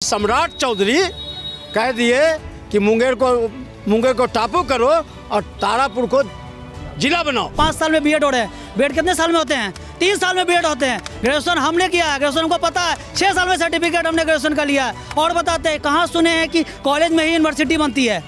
सम्राट चौधरी कह दिए कि मुंगेर को टापू करो और तारापुर को जिला बनाओ। 5 साल में बीएड हो रहे हैं। बीएड कितने साल में होते हैं? 3 साल में बीएड होते हैं। ग्रेजुएशन हमने किया है, ग्रेजुएशन को पता है। 6 साल में सर्टिफिकेट हमने ग्रेजुएशन का लिया है। और बताते हैं, कहाँ सुने हैं कि कॉलेज में ही यूनिवर्सिटी बनती है?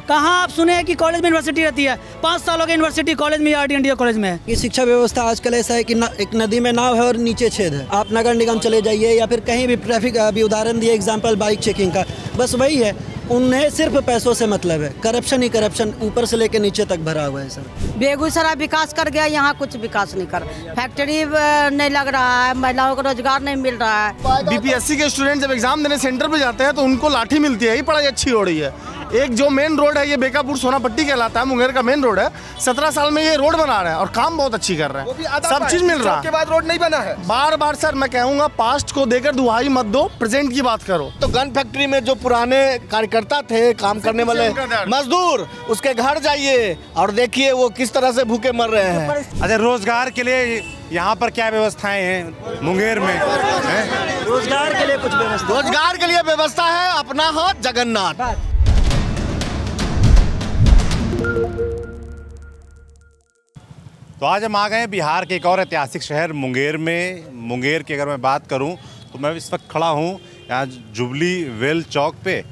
कहाँ आप सुने हैं कि कॉलेज में यूनिवर्सिटी रहती है? 5 साल हो गए यूनिवर्सिटी कॉलेज में, RD कॉलेज में। ये शिक्षा व्यवस्था आजकल ऐसा है कि एक नदी में नाव है और नीचे छेद है। आप नगर निगम चले जाइए या फिर कहीं भी ट्रैफिक, अभी उदाहरण दिए एग्जाम्पल बाइक चेकिंग का, बस वही है। उन्हें सिर्फ पैसों से मतलब है। करप्शन ही करप्शन ऊपर से लेकर नीचे तक भरा हुआ है सर। बेगूसराय विकास कर गया, यहाँ कुछ विकास नहीं कर। फैक्ट्री नहीं लग रहा है, महिलाओं को रोजगार नहीं मिल रहा है। बीपीएससी के स्टूडेंट जब एग्जाम देने सेंटर पे जाते हैं तो उनको लाठी मिलती है, ये पढ़ाई अच्छी हो रही है। एक जो मेन रोड है, ये बेकापुर सोनापट्टी कहलाता है, मुंगेर का मेन रोड है। 17 साल में ये रोड बना रहे हैं और काम बहुत अच्छी कर रहे हैं, सब चीज मिल रहा है। के बाद रोड नहीं बना है। बार बार सर मैं कहूँगा, पास्ट को देकर दुहाई मत दो, प्रेजेंट की बात करो। तो गन फैक्ट्री में जो पुराने कार्यकर्ता थे, काम करने वाले मजदूर, उसके घर जाइए और देखिए वो किस तरह से भूखे मर रहे हैं। अच्छा, रोजगार के लिए यहाँ पर क्या व्यवस्थाएं हैं मुंगेर में? रोजगार के लिए कुछ व्यवस्था, रोजगार के लिए व्यवस्था है, अपना हाथ जगन्नाथ। तो आज हम आ गए हैं बिहार के एक और ऐतिहासिक शहर मुंगेर में। मुंगेर की अगर मैं बात करूं तो मैं इस वक्त खड़ा हूं यहाँ जुबली वेल चौक पे,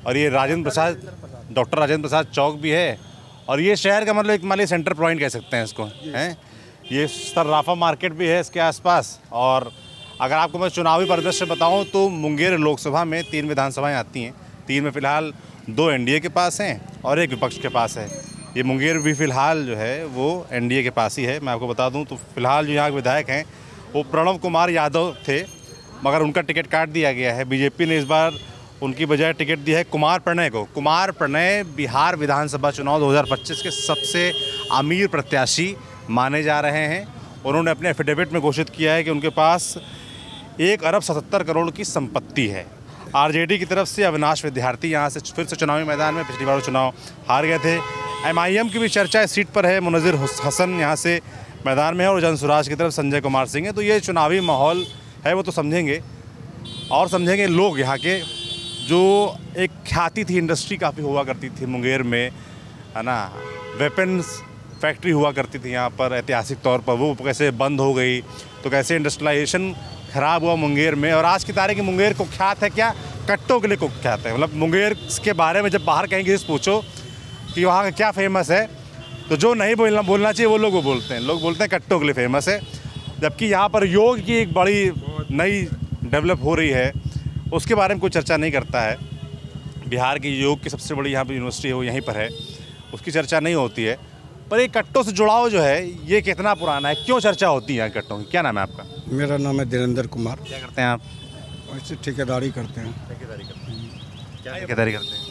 और ये डॉक्टर राजेंद्र प्रसाद चौक भी है। और ये शहर का मतलब एक मान लीजिए सेंटर पॉइंट कह सकते हैं इसको, हैं। ये सर्राफा मार्केट भी है इसके आसपास। और अगर आपको मैं चुनावी परिदृश्य बताऊं तो मुंगेर लोकसभा में 3 विधानसभाएं आती हैं। 3 में फ़िलहाल 2 एनडीए के पास हैं और 1 विपक्ष के पास है। ये मुंगेर भी फ़िलहाल जो है वो एनडीए के पास ही है। मैं आपको बता दूं तो फ़िलहाल जो यहाँ के विधायक हैं वो प्रणव कुमार यादव थे, मगर उनका टिकट काट दिया गया है। बीजेपी ने इस बार उनकी बजाय टिकट दिया है कुमार प्रणय को। कुमार प्रणय बिहार विधानसभा चुनाव 2025 के सबसे अमीर प्रत्याशी माने जा रहे हैं। उन्होंने अपने एफिडेविट में घोषित किया है कि उनके पास 1 अरब 77 करोड़ की संपत्ति है। आरजेडी की तरफ से अविनाश विद्यार्थी यहाँ से फिर से चुनावी मैदान में, पिछली बार चुनाव हार गए थे। एमआईएम की भी चर्चा इस सीट पर है, मुनज़िर हसन यहाँ से मैदान में है और जनसुराज की तरफ संजय कुमार सिंह है। तो ये चुनावी माहौल है, वो तो समझेंगे और समझेंगे लोग यहाँ के। जो एक ख्याति थी, इंडस्ट्री काफ़ी हुआ करती थी मुंगेर में, है ना, वेपन्स फैक्ट्री हुआ करती थी यहाँ पर ऐतिहासिक तौर पर, वो कैसे बंद हो गई, तो कैसे इंडस्ट्रियलाइजेशन ख़राब हुआ मुंगेर में। और आज की तारीख में मुंगेर कुख्यात है क्या? कट्टों के लिए कुख्यात है। मतलब मुंगेर के बारे में जब बाहर कहीं किसी पूछो कि वहाँ का क्या फेमस है, तो जो नहीं बोलना चाहिए वो लोग वो बोलते हैं। लोग बोलते हैं कट्टों के लिए फेमस है, जबकि यहाँ पर योग की एक बड़ी नई डेवलप हो रही है, उसके बारे में कोई चर्चा नहीं करता है। बिहार की योग की सबसे बड़ी यहाँ पर यूनिवर्सिटी है, वो यहीं पर है, उसकी चर्चा नहीं होती है। पर ये कट्टों से जुड़ाव जो है ये कितना पुराना है, क्यों चर्चा होती है कट्टों की? क्या नाम है आपका? मेरा नाम है धीरेन्द्र कुमार। क्या करते हैं आप? वैसे ठेकेदारी करते हैं। ठेकेदारी करते हैं? क्या ठेकेदारी करते हैं?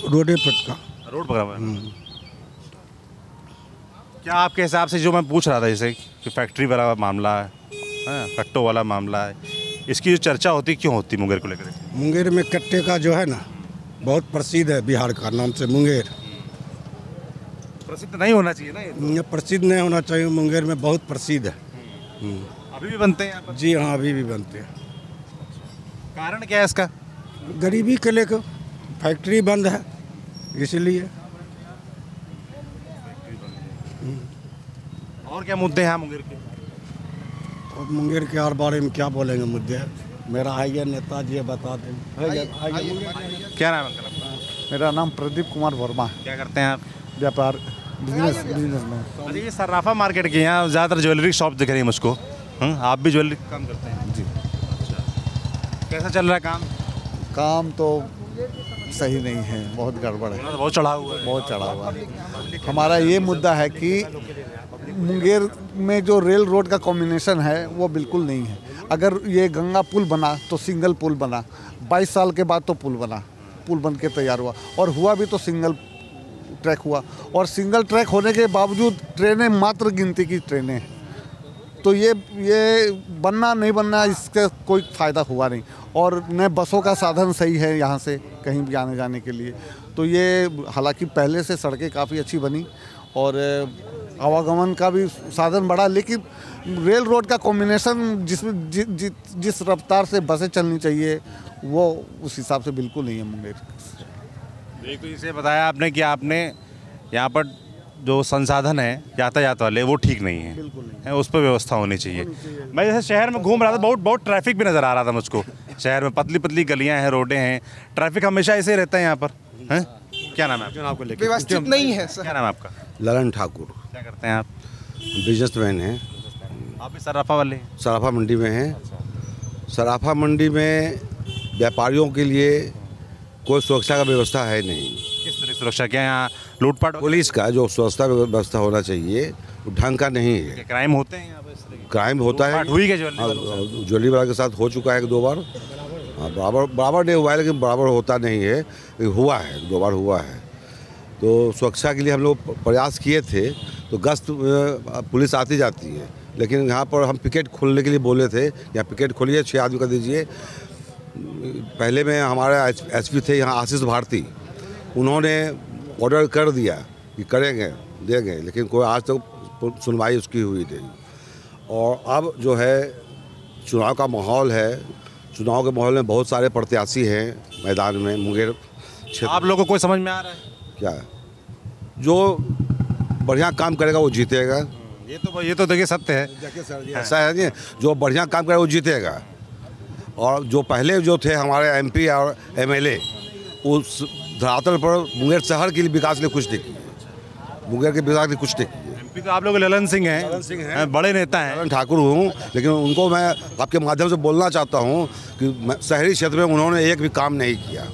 रोडे पटका, रोड पकड़ा। क्या आपके हिसाब से, जो मैं पूछ रहा था जैसे कि फैक्ट्री वाला मामला है, कट्टों वाला मामला है, इसकी जो चर्चा होती क्यों होती मुंगेर को लेकर? मुंगेर में कट्टे का जो है ना बहुत प्रसिद्ध है, बिहार का नाम से मुंगेर। प्रसिद्ध नहीं होना चाहिए ना ये? प्रसिद्ध नहीं होना चाहिए, मुंगेर में बहुत प्रसिद्ध है। अभी भी बनते हैं यहाँ पर? जी हाँ, अभी भी बनते हैं। कारण क्या है इसका? गरीबी के लेकर फैक्ट्री बंद है, इसलिए। और क्या मुद्दे हैं मुंगेर के? और मुंगेर के हर बारे में क्या बोलेंगे मुद्दे? मेरा आइए नेताजी है, बता दें। क्या नाम है अंकल? मेरा नाम प्रदीप कुमार वर्मा है। क्या करते हैं आप? व्यापार, बिजनेस में। अरे ये सर्राफा मार्केट के यहाँ ज़्यादातर ज्वेलरी शॉप दिख रही है मुझको। आप भी ज्वेलरी काम करते हैं? जी। अच्छा, कैसा चल रहा है काम? काम तो सही नहीं है, बहुत गड़बड़ है, बहुत चढ़ा हुआ है। बहुत चढ़ा हुआ है। हमारा ये मुद्दा है कि मुंगेर में जो रेल रोड का कॉम्बिनेशन है वो बिल्कुल नहीं है। अगर ये गंगा पुल बना तो सिंगल पुल बना, 22 साल के बाद तो पुल बना, पुल बन के तैयार हुआ, और हुआ भी तो सिंगल ट्रैक हुआ। और सिंगल ट्रैक होने के बावजूद ट्रेनें मात्र गिनती की ट्रेनें हैं। तो ये बनना नहीं बनना, इसका कोई फ़ायदा हुआ नहीं। और न बसों का साधन सही है यहाँ से कहीं भी आने जाने के लिए। तो ये हालांकि पहले से सड़कें काफ़ी अच्छी बनी और आवागमन का भी साधन बढ़ा, लेकिन रेल रोड का कॉम्बिनेशन जिस रफ्तार से बसें चलनी चाहिए वो उस हिसाब से बिल्कुल नहीं है मुंगेर। एक तो इसे बताया आपने कि आपने यहाँ पर जो संसाधन है यातायात वाले वो ठीक नहीं है, है उस पर व्यवस्था होनी चाहिए। मैं जैसे शहर में घूम रहा था, बहुत ट्रैफिक भी नज़र आ रहा था मुझको। शहर में पतली पतली गलियाँ हैं, रोडें हैं, ट्रैफिक हमेशा ऐसे रहता है यहाँ पर, हैं? क्या नाम है आपको लेके? व्यवस्थित नहीं है सर। क्या नाम है आपका? ललन ठाकुर। क्या करते हैं आप? बिजनेसमैन हैं। आप भी सराफा वाले हैं? सराफा मंडी में हैं। सराफा मंडी में व्यापारियों के लिए कोई सुरक्षा का व्यवस्था है नहीं। किस तरह सुरक्षा? क्या यहाँ लूटपाट? पुलिस का जो सुरक्षा व्यवस्था होना चाहिए वो ढंग का नहीं है। क्राइम होते हैं यहाँ पर? क्राइम होता है, हुई क्या ज्वेलरी वाला के साथ हो चुका है 1-2 बार। हाँ, बराबर नहीं हुआ है, लेकिन बराबर होता नहीं है, हुआ है 2 बार हुआ है। तो सुरक्षा के लिए हम लोग प्रयास किए थे, तो गश्त पुलिस आती जाती है, लेकिन यहाँ पर हम पिकेट खोलने के लिए बोले थे, यहाँ पिकेट खोलिए 6 आदमी कर दीजिए। पहले में हमारे एसपी थे यहाँ आशीष भारती, उन्होंने ऑर्डर कर दिया कि करेंगे देंगे, लेकिन कोई आज तक सुनवाई उसकी हुई नहीं। और अब जो है चुनाव का माहौल है, चुनाव के माहौल में बहुत सारे प्रत्याशी हैं मैदान में मुंगेर क्षेत्र। आप लोगों को कोई समझ में आ रहा है क्या? जो बढ़िया काम करेगा वो जीतेगा। ये तो देखिए सत्य है। ऐसा है नहीं, जो बढ़िया काम करेगा वो जीतेगा। और जो पहले जो थे हमारे एमपी और एमएलए, उस धरातल पर मुंगेर शहर के लिए विकास के लिए कुछ नहीं किए, मुंगेर के विकास के लिए कुछ नहीं किए। एमपी तो आप लोग ललन सिंह हैं, बड़े नेता हैं। ललन ठाकुर हूँ, लेकिन उनको मैं आपके माध्यम से बोलना चाहता हूँ कि शहरी क्षेत्र में उन्होंने एक भी काम नहीं किया,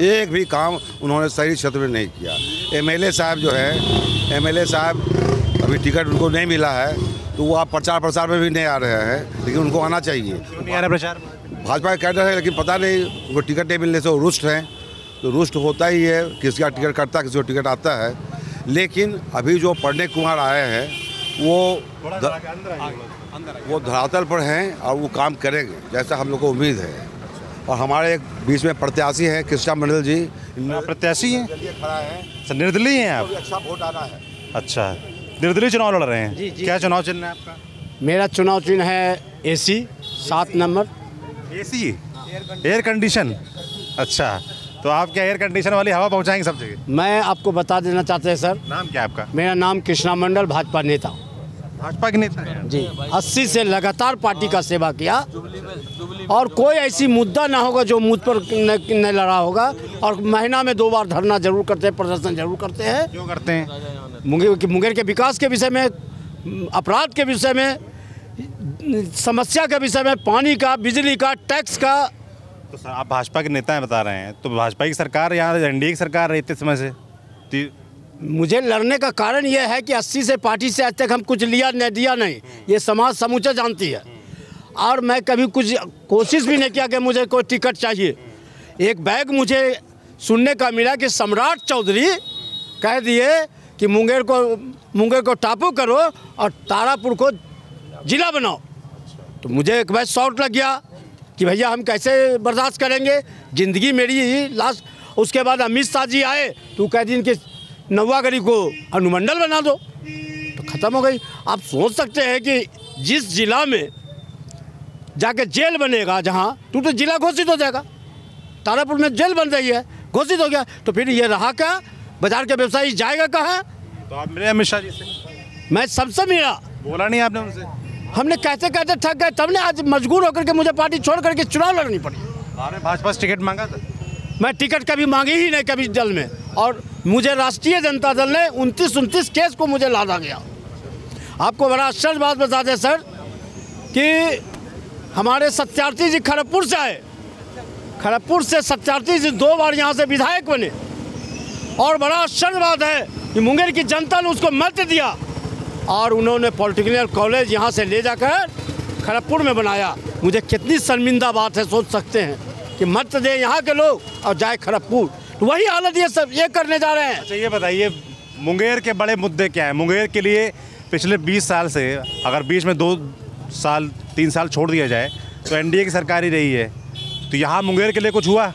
एक भी काम उन्होंने शहरी क्षेत्र में नहीं किया। एमएलए साहब जो है, एमएलए साहब अभी टिकट उनको नहीं मिला है, तो वो आप प्रचार प्रसार में भी नहीं आ रहे हैं, लेकिन उनको आना चाहिए। क्यों नहीं आ रहा प्रचार? भाजपा के कैडर है, लेकिन पता नहीं उनको टिकट नहीं मिलने से वो रुष्ट हैं। तो रुष्ट होता ही है, किसी का टिकट कटता है, किसी को टिकट आता है। लेकिन अभी जो प्रणय कुमार आए हैं वो धरातल पर हैं और वो काम करेंगे जैसा हम लोग को उम्मीद है। और हमारे एक बीच में प्रत्याशी हैं कृष्णा मंडल जी। प्रत्याशी हैं? खड़ा है। निर्दलीय हैं आप? अच्छा वोट आना है। अच्छा, निर्दलीय चुनाव लड़ रहे हैं? जी। क्या चुनाव चिन्ह है आपका? मेरा चुनाव चिन्ह है AC 7 number. AC air condition? अच्छा, तो आप क्या एयर कंडीशन वाली हवा पहुंचाएंगे सब जगह? मैं आपको बता देना चाहते हैं सर। नाम क्या है आपका? मेरा नाम कृष्णा मंडल, भाजपा नेता। भाजपा के नेता हैं जी। 80 से लगातार पार्टी का सेवा किया, और कोई ऐसी मुद्दा ना होगा जो मुझ पर न लड़ा होगा। और महीना में 2 बार धरना जरूर करते हैं, प्रदर्शन जरूर करते हैं। क्यों करते हैं? मुंगेर के विकास के विषय में, अपराध के विषय में, समस्या के विषय में, पानी का, बिजली का, टैक्स का। तो सर आप भाजपा के नेता हैं बता रहे हैं, तो भाजपा की सरकार यहाँ एनडीए की सरकार रही इतने समय से। मुझे लड़ने का कारण यह है कि 80 से पार्टी से आज तक हम कुछ लिया नहीं दिया नहीं, ये समाज समूचा जानती है। और मैं कभी कुछ कोशिश भी नहीं किया कि मुझे कोई टिकट चाहिए। एक बैग मुझे सुनने का मिला कि सम्राट चौधरी कह दिए कि मुंगेर को टापू करो और तारापुर को जिला बनाओ। तो मुझे एक बैग शॉर्ट लग गया कि भैया हम कैसे बर्दाश्त करेंगे, ज़िंदगी मेरी ही लास्ट। उसके बाद अमित शाह जी आए तो कह दिन कि नवागढ़ी को अनुमंडल बना दो, तो ख़त्म हो गई। आप सोच सकते हैं कि जिस जिला में जाके जेल बनेगा, जहाँ तो जिला घोषित हो जाएगा। तारापुर में जेल बन रही है, घोषित हो गया, तो फिर ये रहा क्या? बाजार के व्यवसायी जाएगा कहाँ? तो आप मिले अमित शाह जी से? मैं सबसे मिला। बोला नहीं आपने उनसे? हमने कहते कहते थक गए, तब ने आज मजबूर होकर के मुझे पार्टी छोड़ करके चुनाव लड़नी पड़ी। आपने भाजपा से टिकट मांगा था? मैं टिकट कभी मांगी ही नहीं कभी दल में, और मुझे राष्ट्रीय जनता दल ने 29 केस को मुझे लादा गया। आपको बड़ा आश्चर्य बात बता दें सर कि हमारे सत्यार्थी जी खड़गपुर से आए, खड़गपुर से सत्यार्थी जी 2 बार यहाँ से विधायक बने। और बड़ा आश्चर्य बात है कि मुंगेर की जनता ने उसको मत दिया, और उन्होंने पॉलिटेक्निकल कॉलेज यहाँ से ले जाकर खड़गपुर में बनाया। मुझे कितनी शर्मिंदा बात है, सोच सकते हैं कि मत दे यहाँ के लोग और जाए खड़गपुर। तो वही हालत ये सब ये करने जा रहे हैं। अच्छा ये बताइए, मुंगेर के बड़े मुद्दे क्या हैं? मुंगेर के लिए पिछले 20 साल से अगर बीच में 2 साल 3 साल छोड़ दिया जाए तो एनडीए की सरकार ही रही है, तो यहाँ मुंगेर के लिए कुछ हुआ?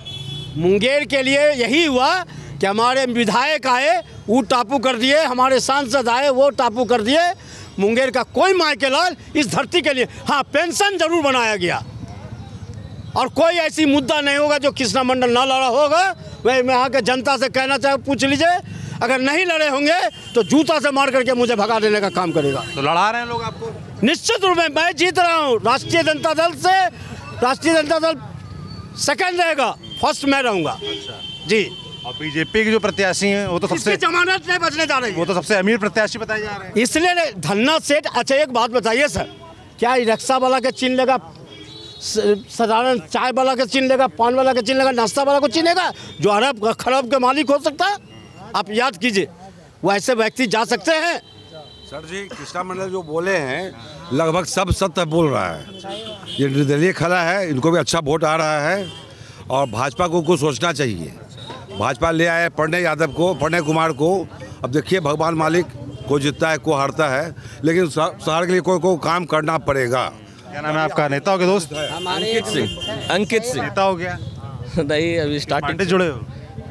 मुंगेर के लिए यही हुआ कि हमारे विधायक आए वो टापू कर दिए, हमारे सांसद आए वो टापू कर दिए। मुंगेर का कोई माई के लाल इस धरती के लिए। हाँ, पेंशन जरूर बनाया गया और कोई ऐसी मुद्दा नहीं होगा जो कृष्णा मंडल ना लड़ा होगा। वही मैं यहाँ के जनता से कहना चाहे, पूछ लीजिए, अगर नहीं लड़े होंगे तो जूता से मार करके मुझे भगा देने का काम करेगा। तो लड़ा रहे हैं लोग आपको? निश्चित रूप में मैं जीत रहा हूँ राष्ट्रीय जनता दल से। राष्ट्रीय जनता दल सेकंड रहेगा, फर्स्ट मैं रहूँगा। जी। और बीजेपी के जो प्रत्याशी हैं वो तो सबसे जमानत नहीं बचने जा रही, वो तो सबसे अमीर प्रत्याशी बताए जा रहे हैं। इसलिए धन्ना सेठ। अच्छा एक बात बताइए सर, क्या रिक्शा वाला के चिन्ह लेगा, साधारण चाय वाला के चिन्ह लेगा, पान वाला के चिन्ह लेगा, नाश्ता वाला को चिन्हेगा? जो अरब खरब के मालिक हो सकता है, आप याद कीजिए, वैसे व्यक्ति जा सकते हैं? सर जी, कृष्णा मंडल जो बोले हैं लगभग सब सत्य बोल रहा है। ये निर्दलीय खड़ा है, इनको भी अच्छा वोट आ रहा है और भाजपा को कुछ सोचना चाहिए। भाजपा ले आए प्रणय कुमार को। अब देखिए, भगवान मालिक को जीतता है, को हारता है, लेकिन शहर के लिए कोई काम करना पड़ेगा। क्या नाम है आपका? नेता हो गया दोस्त? अंकित सिंह। नेता हो गया? नहीं, अभी स्टार्टिंग जुड़े हो?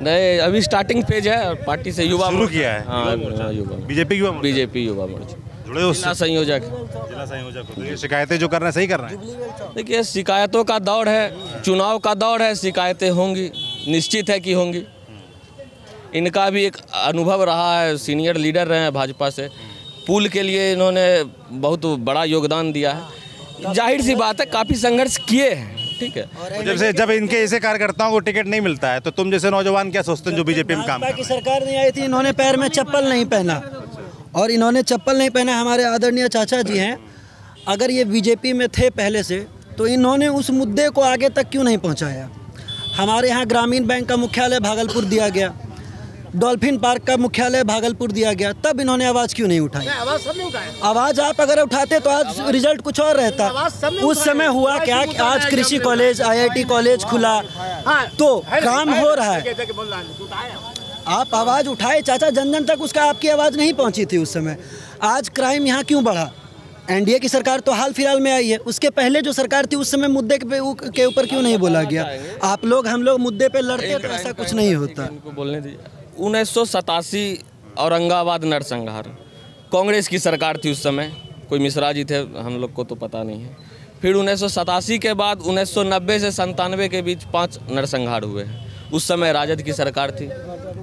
नहीं, अभी स्टार्टिंग पेज है और पार्टी से युवा शुरू किया है। हाँ, युवा बीजेपी युवा मोर्चा जुड़े हो? जिला संयोजक। तो ये शिकायतें जो कर रहे हैं सही कर रहे हैं? देखिए, शिकायतों का दौर है, चुनाव का दौर है, शिकायतें होंगी, निश्चित है कि होंगी। इनका भी एक अनुभव रहा है, सीनियर लीडर रहे हैं भाजपा से। पुल के लिए इन्होंने बहुत बड़ा योगदान दिया है। जाहिर सी बात है, काफ़ी संघर्ष किए हैं। ठीक है, जब इनके ऐसे कार्यकर्ताओं को टिकट नहीं मिलता है तो तुम जैसे नौजवान क्या सोचते हैं जो बीजेपी में काम कर रहे हैं? की सरकार नहीं आई थी, इन्होंने पैर में चप्पल नहीं पहना, और इन्होंने चप्पल नहीं पहना। हमारे आदरणीय चाचा जी हैं, अगर ये बीजेपी में थे पहले से तो इन्होंने उस मुद्दे को आगे तक क्यों नहीं पहुंचाया? हमारे यहाँ ग्रामीण बैंक का मुख्यालय भागलपुर दिया गया, डॉल्फिन पार्क का मुख्यालय भागलपुर दिया गया, तब इन्होंने आवाज़ क्यों नहीं उठाई? आवाज़ आप अगर उठाते तो आज रिजल्ट कुछ और रहता। उस समय हुआ क्या कि आज कृषि कॉलेज, IIT कॉलेज खुला, तो काम हो रहा है। आप आवाज़ उठाए चाचा, जन जन तक उसका आपकी आवाज़ नहीं पहुंची थी उस समय। आज क्राइम यहाँ क्यों बढ़ा? NDA की सरकार तो हाल फिलहाल में आई है, उसके पहले जो सरकार थी उस समय मुद्दे के ऊपर क्यों नहीं बोला गया? आप लोग हम लोग मुद्दे पे लड़ते तो ऐसा कुछ नहीं होता। 1987 औरंगाबाद नरसंहार, कांग्रेस की सरकार थी उस समय, कोई मिश्रा जी थे, हम लोग को तो पता नहीं है। फिर 1987 के बाद 1990 से 97 के बीच 5 नरसंहार हुए हैं, उस समय राजद की सरकार थी।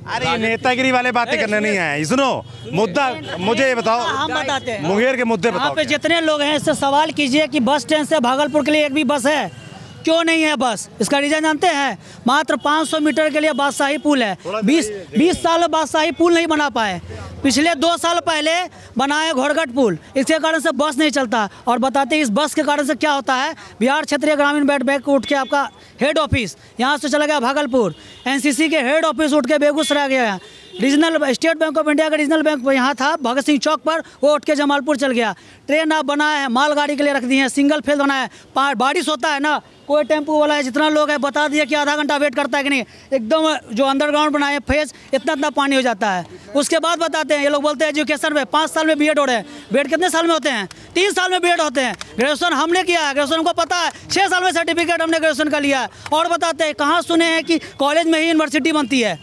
अरे नेतागिरी वाले बातें करने नहीं आए, सुनो मुद्दा मुझे बताओ, हम बताते हैं मुंगेर के मुद्दे बताओ। यहाँ पे जितने लोग हैं इससे सवाल कीजिए कि बस स्टैंड से भागलपुर के लिए एक भी बस है? क्यों नहीं है बस? इसका रीजन जानते हैं? मात्र 500 मीटर के लिए बादशाही पुल है। 20 साल में बादशाही पुल नहीं बना पाए। पिछले 2 साल पहले बनाए घोड़गढ़ पुल, इसके कारण से बस नहीं चलता। और बताते हैं इस बस के कारण से क्या होता है, बिहार क्षेत्रीय ग्रामीण बैंक उठ के आपका हेड ऑफिस यहाँ से चला गया भागलपुर, NCC के हेड ऑफिस उठ के बेगूसराय गया, regional state bank of India का रीजनल बैंक यहाँ था भगत सिंह चौक पर, वो उठ के जमालपुर चल गया। ट्रेन आप बनाए हैं, मालगाड़ी के लिए रख दिए हैं, सिंगल फेज बनाया है। बारिश होता है ना, कोई टेम्पो वाला है, जितना लोग है बता दिया कि आधा घंटा वेट करता है कि नहीं, एकदम जो अंडरग्राउंड बनाए फेज, इतना पानी हो जाता है। उसके बाद बताते हैं, ये लोग बोलते हैं एजुकेशन में 5 साल में BEd हो रहे हैं। BEd कितने साल में होते हैं? 3 साल में BEd होते हैं। ग्रेजुएशन हमने किया है, ग्रेजुएशन को पता है, 6 साल में सर्टिफिकेट हमने ग्रेजुएशन का लिया है। और बताते हैं, कहाँ सुने हैं कि कॉलेज में ही यूनिवर्सिटी बनती है?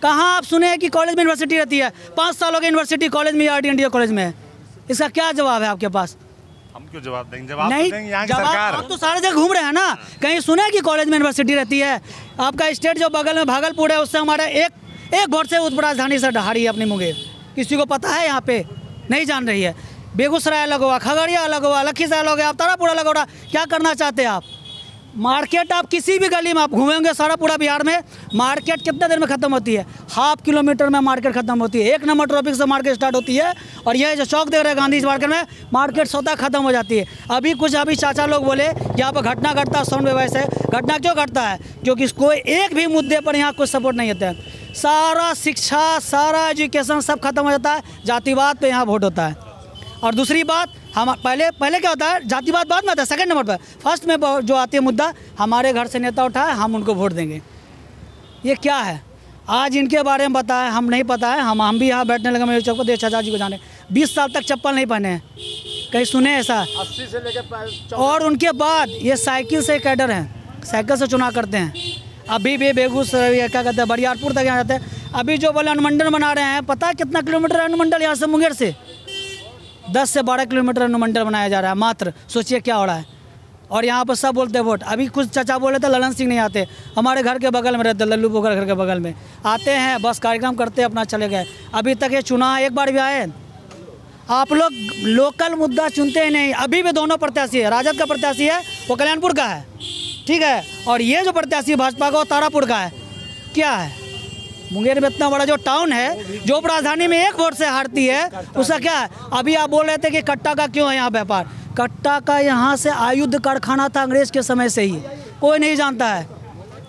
कहाँ आप सुने हैं कि कॉलेज में यूनिवर्सिटी रहती है? 5 साल हो गए यूनिवर्सिटी कॉलेज में, RD इंडिया कॉलेज में। इसका क्या जवाब है आपके पास? हम क्यों जवाब देंगे? जवाब नहीं देंगे यहाँ की सरकार। आप तो सारे जगह घूम रहे हैं ना, कहीं सुने हैं कि कॉलेज में यूनिवर्सिटी रहती है? आपका स्टेट जो बगल में भागलपुर है, उससे हमारा एक वोट से उप राजधानी से हारी है अपनी मुंगेर। किसी को पता है? यहाँ पे नहीं जान रही है। बेगूसराय अलग हुआ, खगड़िया अलग हुआ, लखीसराय अलग हुआ, तारापुर अलग हो रहा। क्या करना चाहते हैं आप? मार्केट आप किसी भी गली में आप घूमेंगे सारा पूरा बिहार में, मार्केट कितने देर में ख़त्म होती है? ½ किलोमीटर में मार्केट ख़त्म होती है। 1 नंबर ट्रॉफिक से मार्केट स्टार्ट होती है और यह जो चौक देख रहे हैं गांधी मार्केट में, मार्केट स्वतः ख़त्म हो जाती है। अभी चाचा लोग बोले कि यहाँ पर घटना घटता है, साउंड वेव से घटना क्यों घटता है? क्योंकि कोई एक भी मुद्दे पर यहाँ कोई सपोर्ट नहीं होता है। सारा शिक्षा, सारा एजुकेशन सब खत्म हो जाता है, जातिवाद पे यहाँ वोट होता है। और दूसरी बात, हम पहले क्या होता है, जातिवाद बाद में आता है, सेकंड नंबर पर। फर्स्ट में जो आती है मुद्दा, हमारे घर से नेता उठाए, हम उनको वोट देंगे। ये क्या है? आज इनके बारे में बताएं, हम नहीं पता है। हम भी यहाँ बैठने लगे, मेरे चौक पर देख चाचा जी को जाने, 20 साल तक चप्पल नहीं पहने हैं, कहीं सुने ऐसा? 80 से लेकर। और उनके बाद ये साइकिल से कैडर हैं, साइकिल से चुनाव करते हैं। अभी भी बेगूसराय क्या कहते हैं, बरियारपुर तक यहाँ जाते हैं। अभी जो बोले अनुमंडल बना रहे हैं, पता है कितना किलोमीटर है अनुमंडल यहाँ से मुंगेर से? 10 से 12 किलोमीटर अनुमंडल बनाया जा रहा है मात्र। सोचिए क्या हो रहा है। और यहाँ पर सब बोलते हैं वोट। अभी कुछ चाचा बोले थे ललन सिंह नहीं आते, हमारे घर के बगल में रहते, लल्लू पोखर घर के बगल में आते हैं, बस कार्यक्रम करते अपना चले गए। अभी तक ये चुनाव एक बार भी आए? आप लोग लोकल मुद्दा चुनते ही नहीं। अभी भी दोनों प्रत्याशी है, राजद का प्रत्याशी है वो कल्याणपुर का है, ठीक है, और ये जो प्रत्याशी भाजपा का वो तारापुर का है। क्या है मुंगेर में इतना बड़ा जो टाउन है, जो राजधानी में 1 वोट से हारती है, उसका क्या है? अभी आप बोल रहे थे कि कट्टा का क्यों है यहाँ व्यापार। कट्टा का यहाँ से आयुध कारखाना था अंग्रेज के समय से ही, कोई नहीं जानता है।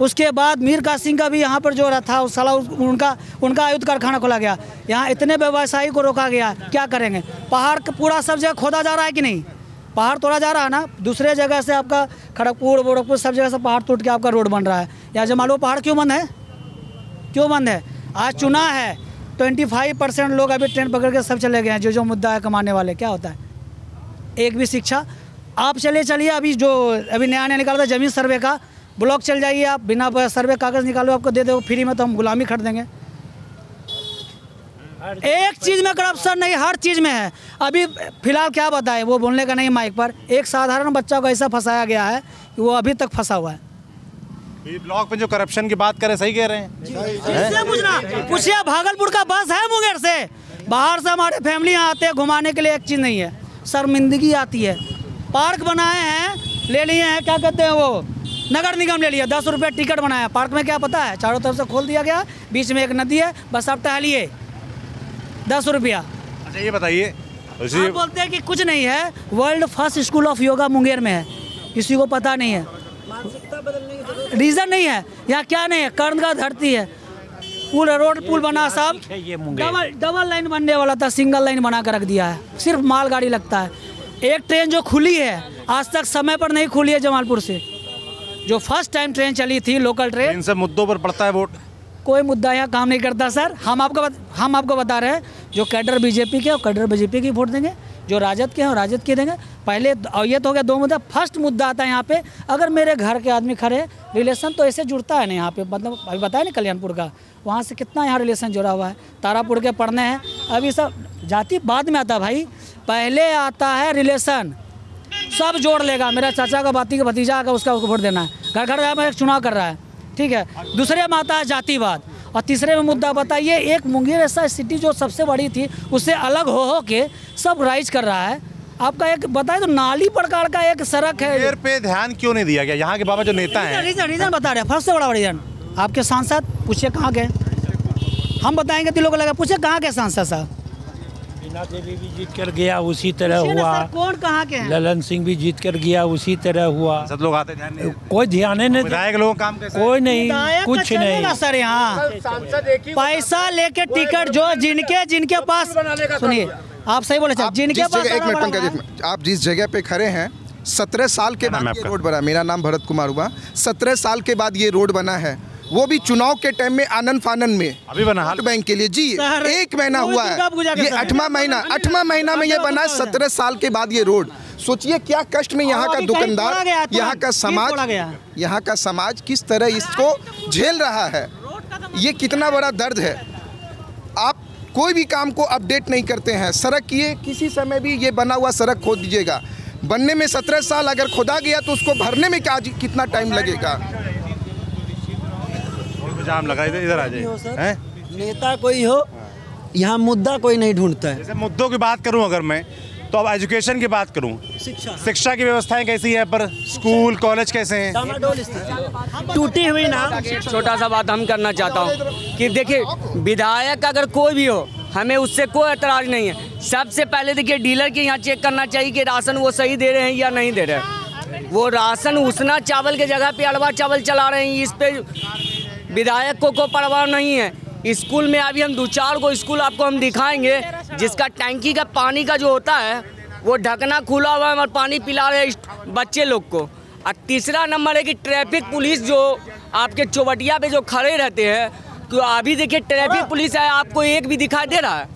उसके बाद मीर कासिम सिंह का भी यहाँ पर जो था उस साला उनका आयुध कारखाना खोला गया। यहाँ इतने व्यवसायी को रोका गया, क्या करेंगे? पहाड़ पूरा सब जगह खोदा जा रहा है कि नहीं? पहाड़ तोड़ा जा रहा है ना, दूसरे जगह से आपका खड़गपुर सब जगह से पहाड़ टूट के आपका रोड बन रहा है। यहाँ जमालो पहाड़ क्यों बंद है? क्यों बंद है? आज चुनाव है, 25% लोग अभी ट्रेन पकड़ के सब चले गए हैं, जो मुद्दा है कमाने वाले। क्या होता है? एक भी शिक्षा आप चलिए अभी जो अभी नया निकाला था जमीन सर्वे का, ब्लॉक चल जाइए आप, बिना सर्वे कागज़ निकालो आपको दे दो फ्री में, तो हम गुलामी खरीद देंगे। एक चीज़ में करप्शन नहीं, हर चीज़ में है। अभी फिलहाल क्या बताए, वो बोलने का नहीं माइक पर। एक साधारण बच्चा को ऐसा फंसाया गया है कि वो अभी तक फंसा हुआ है। ये ब्लॉक पे जो करप्शन की बात करें, सही कह रहे हैं। पूछिए भागलपुर का बस है मुंगेर से, बाहर से हमारे फैमिली यहाँ आते हैं घुमाने के लिए, एक चीज़ नहीं है, शर्मिंदगी आती है। पार्क बनाए हैं, ले लिए हैं, क्या कहते हैं वो, नगर निगम ले लिया, 10 रुपये टिकट बनाया। पार्क में क्या पता है, चारों तरफ से खोल दिया गया, बीच में एक नदी है, बस आप टहलिए, 10 रुपया। अच्छा ये बताइए, आप बोलते हैं कि कुछ नहीं है। World first school of yoga Munger में है, किसी को पता नहीं है। रीज़न नहीं है यहाँ, क्या नहीं है, कर्ण का धरती है, पुल रोड पुल बना, सब डबल लाइन बनने वाला था, सिंगल लाइन बना कर रख दिया है, सिर्फ मालगाड़ी लगता है। एक ट्रेन जो खुली है आज तक समय पर नहीं खुली है, जमालपुर से जो फर्स्ट टाइम ट्रेन चली थी लोकल ट्रेन। इन सब मुद्दों पर पड़ता है वोट। कोई मुद्दा यहाँ काम नहीं करता सर। हम आपको बता रहे हैं, जो कैडर बीजेपी के और कैडर बीजेपी की वोट देंगे, जो राजद के हैं और राजद के देंगे। पहले ये तो हो गया 2 मुद्दा। फर्स्ट मुद्दा आता है यहाँ पे, अगर मेरे घर के आदमी खड़े, रिलेशन तो ऐसे जुड़ता है ना यहाँ पे, मतलब अभी बताया ना कल्याणपुर का, वहाँ से कितना यहाँ रिलेशन जुड़ा हुआ है। तारापुर के पढ़ने हैं, अभी सब जाति बाद में आता है भाई, पहले आता है रिलेशन, सब जोड़ लेगा। मेरा चाचा का बाती का भतीजा आकर उसका वोट देना है, घर घर में चुनाव कर रहा है, ठीक है। दूसरे में आता है जातिवाद, और तीसरे में मुद्दा बताइए, एक मुंगेर ऐसा सिटी जो सबसे बड़ी थी उससे अलग हो के सब राइज कर रहा है। आपका एक बताए तो नाली प्रकार का एक सड़क है, मुंगेर पे ध्यान क्यों नहीं दिया गया? यहाँ के बाबा जो नेता हैं, रीजन बता रहे हैं। फर्स्ट से बड़ा रीजन आपके सांसद, पूछिए कहाँ गए, हम बताएंगे दिलों को लगा, पूछिए कहाँ के सांसद साहब। बीना देवी भी जीत कर गया, उसी तरह हुआ। कौन कहाँ के हैं? ललन सिंह भी जीत कर गया, उसी तरह हुआ। सब लोग आते, ध्यान नहीं, कोई ध्यान नहीं, विधायक लोगों का काम कैसे? कोई नहीं, कुछ नहीं सर। यहाँ पैसा लेके टिकट जो जिनके पास, सुनिए आप सही बोले सर, जिनके पास, एक मिनट, आप जिस जगह पे खड़े हैं, 17 साल के बाद ये रोड बना। मेरा नाम भरत कुमार हुआ। 17 साल के बाद ये रोड बना है, वो भी चुनाव के टाइम में आनंद फानन में, अभी बना वोट बैंक के लिए जी। 1 महीना हुआ है, ये 8वां महीना में ये बना है। 17 साल के बाद ये रोड, सोचिए क्या कष्ट में यहाँ का दुकानदार, यहाँ का समाज किस तरह इसको झेल रहा है। ये कितना बड़ा दर्द है। आप कोई भी काम को अपडेट नहीं करते हैं। सड़क ये किसी समय भी ये बना हुआ सड़क खोद दीजिएगा, बनने में 17 साल, अगर खोदा गया तो उसको भरने में कितना टाइम लगेगा। जाम लगा, इधर आ जाइए। नेता कोई हो, यहाँ मुद्दा कोई नहीं ढूंढता है। जैसे मुद्दों की बात करूं अगर मैं, तो अब एजुकेशन की बात करूं, शिक्षा की व्यवस्थाएं कैसी है, पर स्कूल कॉलेज कैसे हैं? टूटी हुई ना। छोटा सा बात हम करना चाहता हूं कि देखिए, विधायक अगर कोई भी हो, हमें उससे कोई एतराज़ नहीं है। सबसे पहले देखिए, डीलर के यहाँ चेक करना चाहिए कि राशन वो सही दे रहे हैं या नहीं दे रहे हैं। वो राशन उसना चावल के जगह पे अड़वा चावल चला रहे हैं, इस पे विधायक को कोई परवाह नहीं है। स्कूल में अभी हम 2-4 को स्कूल आपको हम दिखाएंगे, जिसका टैंकी का पानी का जो होता है वो ढकना खुला हुआ है और पानी पिला रहे हैं बच्चे लोग को। और तीसरा नंबर है कि ट्रैफिक पुलिस जो आपके चौबटिया पे जो खड़े रहते हैं, तो अभी देखिए ट्रैफिक पुलिस है, आपको एक भी दिखाई दे रहा है?